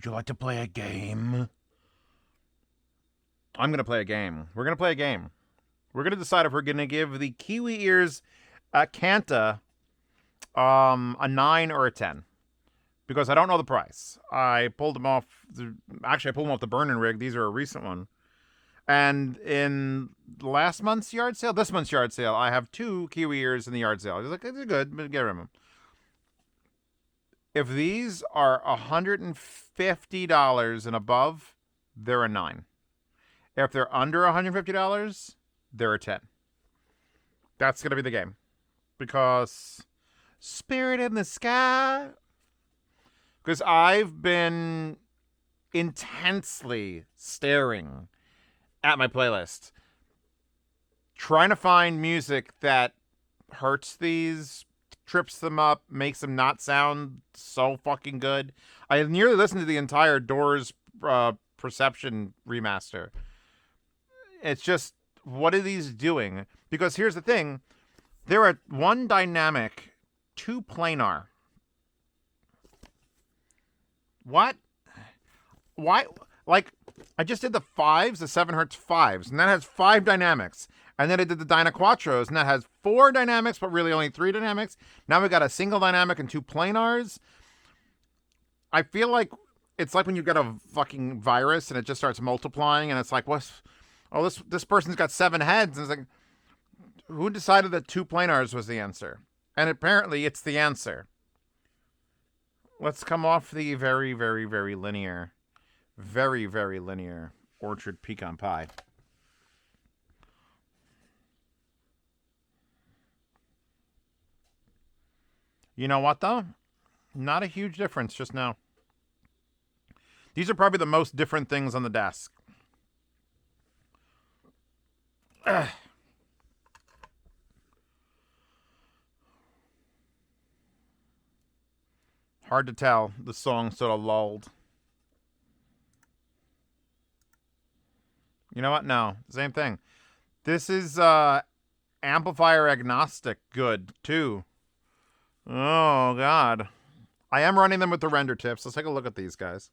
Would you like to play a game? I'm going to play a game. We're going to play a game. We're going to decide if we're going to give the KiwiEars Canta a 9 or a 10. Because I don't know the price. I pulled them off. Actually, I pulled them off the burn-in rig. These are a recent one. And in last month's yard sale, this month's yard sale, I have 2 KiwiEars in the yard sale. I was like, these are good, but get rid of them. If these are $150 and above, they're a 9. If they're under $150, they're a 10. That's going to be the game. Because Spirit in the Sky. Because I've been intensely staring at my playlist, trying to find music that hurts these, trips them up, makes them not sound so fucking good. I nearly listened to the entire Doors Perception remaster. It's just, what are these doing? Because here's the thing. There are 1 dynamic, 2 planar. What? Why? Like, I just did the 5s, the 7 hertz 5s, and that has 5 dynamics. And then I did the Dyna Quattros, and that has 4 dynamics, but really only 3 dynamics. Now we got a single dynamic and 2 planars. I feel like it's like when you get a fucking virus and it just starts multiplying, and it's like, what's... Oh, this person's got 7 heads. And it's like, who decided that 2 planars was the answer? And apparently it's the answer. Let's come off the very, very, very linear orchard pecan pie. You know what, though? Not a huge difference just now. These are probably the most different things on the desk. Ugh. Hard to tell. The song sort of lulled. You know what? No. Same thing. This is amplifier agnostic good, too. Oh, God. I am running them with the render tips. Let's take a look at these guys.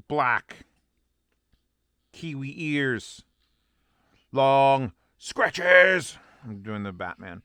Black. KiwiEars. Long scratches. I'm doing the Batman.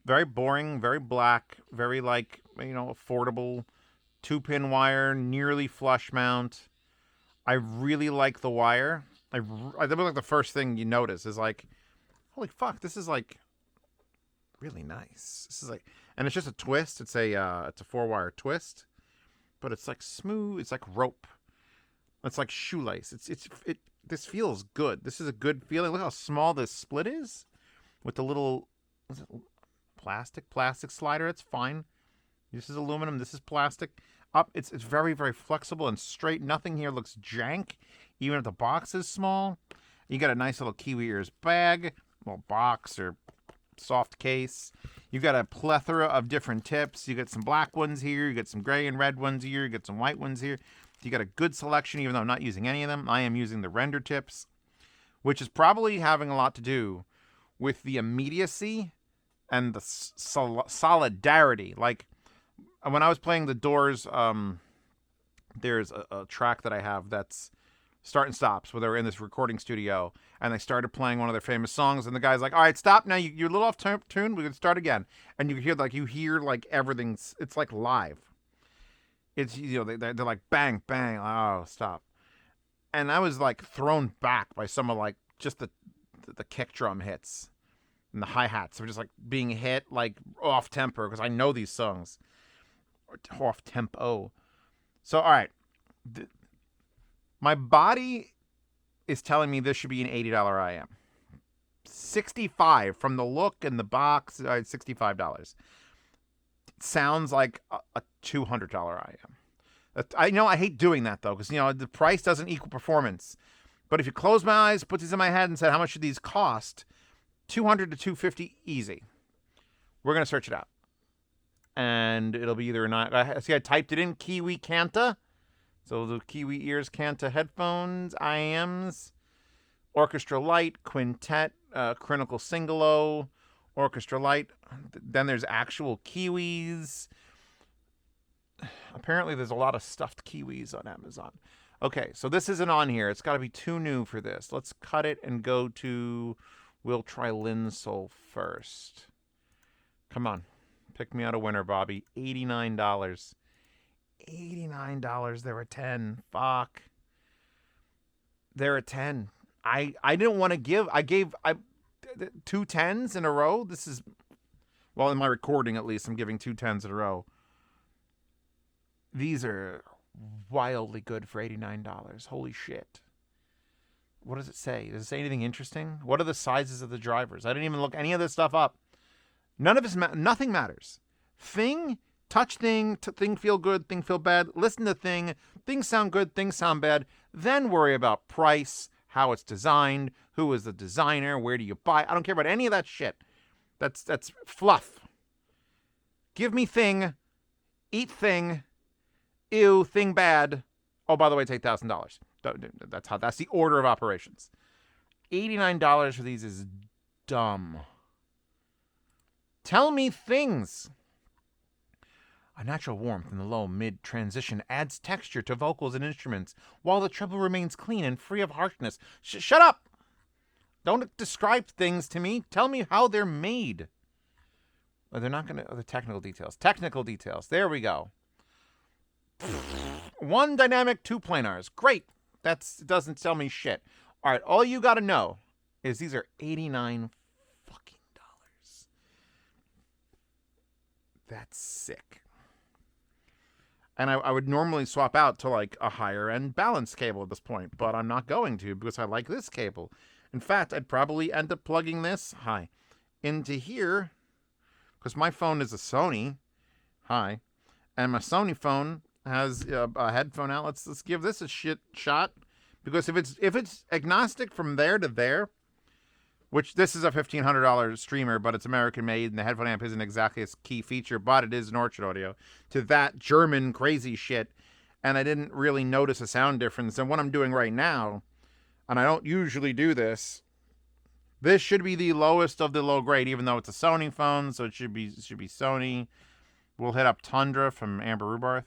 Very boring, very black, very affordable 2-pin wire, nearly flush mount. I really like the wire. I think like the first thing you notice is like, holy fuck, this is like really nice. This is like, and it's just a twist. It's a 4-wire twist, but it's like smooth. It's like rope. It's like shoelace. This feels good. This is a good feeling. Look how small this split is with the little, what's it, plastic slider. It's fine. This is aluminum. This is plastic. Up, it's very, very flexible and straight. Nothing here looks jank, even if the box is small. You got a nice little KiwiEars bag, little box or soft case. You've got a plethora of different tips. You got some black ones here. You got some gray and red ones here. You got some white ones here. You got a good selection, even though I'm not using any of them. I am using the render tips, which is probably having a lot to do with the immediacy and the solidarity. Like, when I was playing the Doors, there's a track that I have that's start and stops, where they were in this recording studio, and they started playing one of their famous songs, and the guy's like, all right, stop now, you're a little off tune, we can start again. And you hear everything's, it's like live. It's, they're like, bang, bang, oh, stop. And I was like thrown back by some of like just the kick drum hits and the hi-hats were just like being hit like off tempo, because I know these songs. Or off tempo. So, all right. My body is telling me this should be an $80 IEM. $65 from the look and the box. $65. It sounds like a $200 IEM. I know I hate doing that though, because the price doesn't equal performance. But if you close my eyes, put these in my head, and said how much should these cost, $200 to $250 easy. We're gonna search it out. And it'll be either not. I typed it in Kiwi Canta. So the KiwiEars Canta headphones, IEMs, Orchestra Light, Quintet, Critical Singolo, Orchestra Light. Then there's actual Kiwis. Apparently there's a lot of stuffed kiwis on Amazon. Okay, so this isn't on here. It's got to be too new for this. Let's cut it and go to... We'll try Linsol first. Come on. Pick me out a winner, Bobby. $89. $89. There were 10. Fuck. There are 10. I didn't want to give... I gave 2 10s in a row. This is... Well, in my recording, at least, I'm giving 2 10s in a row. These are wildly good for $89. Holy shit. What does it say? Does it say anything interesting? What are the sizes of the drivers? I didn't even look any of this stuff up. None of this, nothing matters. Thing, touch thing, thing feel good, thing feel bad. Listen to thing, things sound good, things sound bad. Then worry about price, how it's designed, who is the designer, where do you buy. I don't care about any of that shit. That's fluff. Give me thing, eat thing, ew, thing bad. Oh, by the way, it's $8,000. That's the order of operations. $89 for these is dumb. Tell me things. A natural warmth in the low mid transition adds texture to vocals and instruments, while the treble remains clean and free of harshness. Shut up! Don't describe things to me. Tell me how they're made. Oh, they're not going to... Oh, the technical details. Technical details. There we go. 1 dynamic, 2 planars. Great. That doesn't tell me shit. All right, all you got to know is these are $89 fucking dollars. That's sick. And I would normally swap out to like a higher end balance cable at this point, but I'm not going to because I like this cable. In fact, I'd probably end up plugging this into here because my phone is a Sony. And my Sony phone has a headphone out. Let's give this a shot because if it's agnostic from there to there, which this is a $1,500 streamer, but it's American made and the headphone amp isn't exactly a key feature, but it is an Orchard Audio, to that German crazy shit, and I didn't really notice a sound difference. And what I'm doing right now, and I don't usually do this, this should be the lowest of the low grade, even though it's a Sony phone, so it should be Sony. We'll hit up Tundra from Amber Rubarth.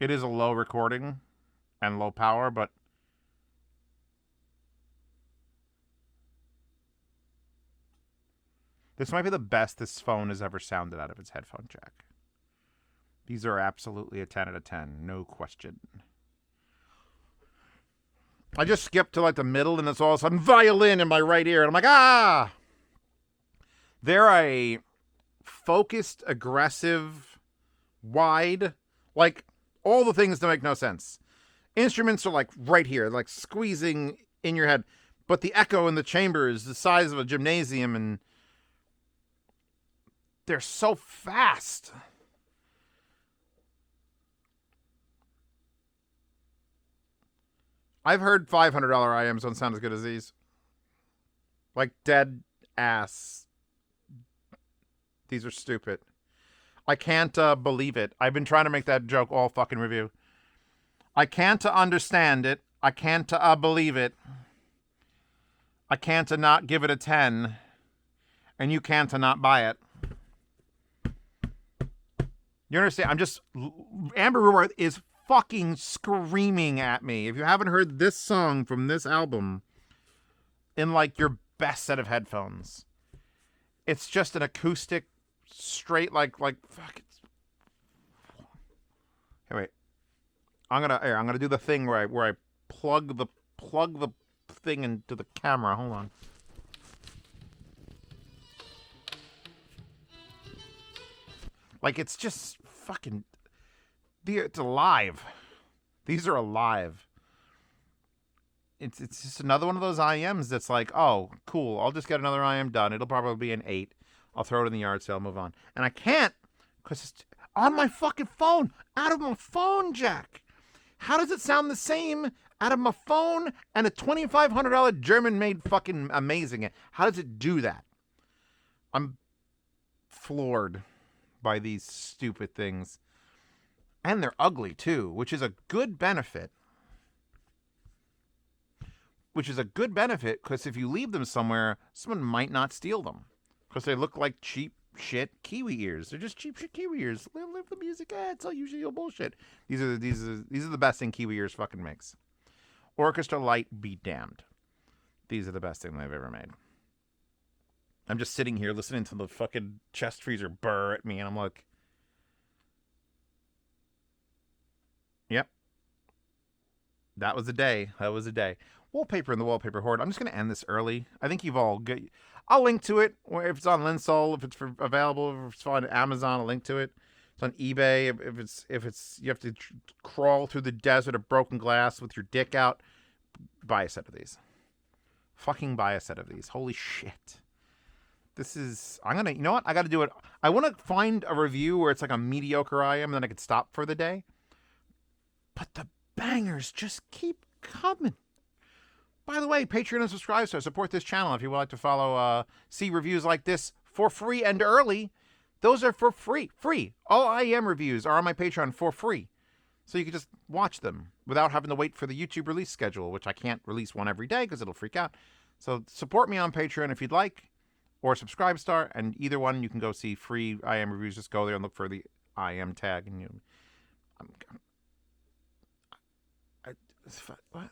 It is a low recording and low power, but this might be the best this phone has ever sounded out of its headphone jack. These are absolutely a 10 out of 10, no question. I just skipped to like the middle and it's all of a sudden violin in my right ear. And I'm like, ah! They're a focused, aggressive, wide, like all the things that make no sense. Instruments are like right here, like squeezing in your head. But the echo in the chamber is the size of a gymnasium and they're so fast. I've heard $500 IEMs don't sound as good as these. Like dead ass. These are stupid. I can't believe it. I've been trying to make that joke all fucking review. I can't understand it. I can't believe it. I can't not give it a 10. And you can't not buy it. You understand? Amber Rubarth is fucking screaming at me. If you haven't heard this song from this album in like your best set of headphones, it's just an acoustic straight like fuck it. Hey, wait. I'm gonna do the thing where I plug the thing into the camera. Hold on. Like it's just fucking. It's alive. These are alive. It's just another one of those IEMs that's like, oh, cool. I'll just get another IEM done. It'll probably be an 8. I'll throw it in the yard sale, move on. And I can't because it's on my fucking phone, out of my phone jack. How does it sound the same out of my phone and a $2,500 German-made fucking amazing? How does it do that? I'm floored by these stupid things. And they're ugly, too, which is a good benefit. which is a good benefit because if you leave them somewhere, someone might not steal them because they look like cheap shit KiwiEars. They're just cheap shit KiwiEars. Live the music. It's all usually all bullshit. These are the best thing KiwiEars fucking makes. Orchestra Light be damned. These are the best thing they've ever made. I'm just sitting here listening to the fucking chest freezer burr at me, and I'm like, yep. That was a day. That was a day. Wallpaper in the Wallpaper Horde. I'm just going to end this early. I think you've all got... I'll link to it. If it's on Linsol, if it's available, if it's on Amazon, I'll link to it. It's on eBay. If it's you have to crawl through the desert of broken glass with your dick out, buy a set of these. Fucking buy a set of these. Holy shit. This is... I'm going to... You know what? I got to do it. I want to find a review where it's like a mediocre IEM and then I could stop for the day. But the bangers just keep coming. By the way, Patreon and subscribe so support this channel if you would like to follow, see reviews like this for free and early. Those are for free. Free. All IEM reviews are on my Patreon for free. So you can just watch them without having to wait for the YouTube release schedule, which I can't release one every day because it'll freak out. So support me on Patreon if you'd like, or Subscribe Star, and either one you can go see free IEM reviews. Just go there and look for the IEM tag, and what?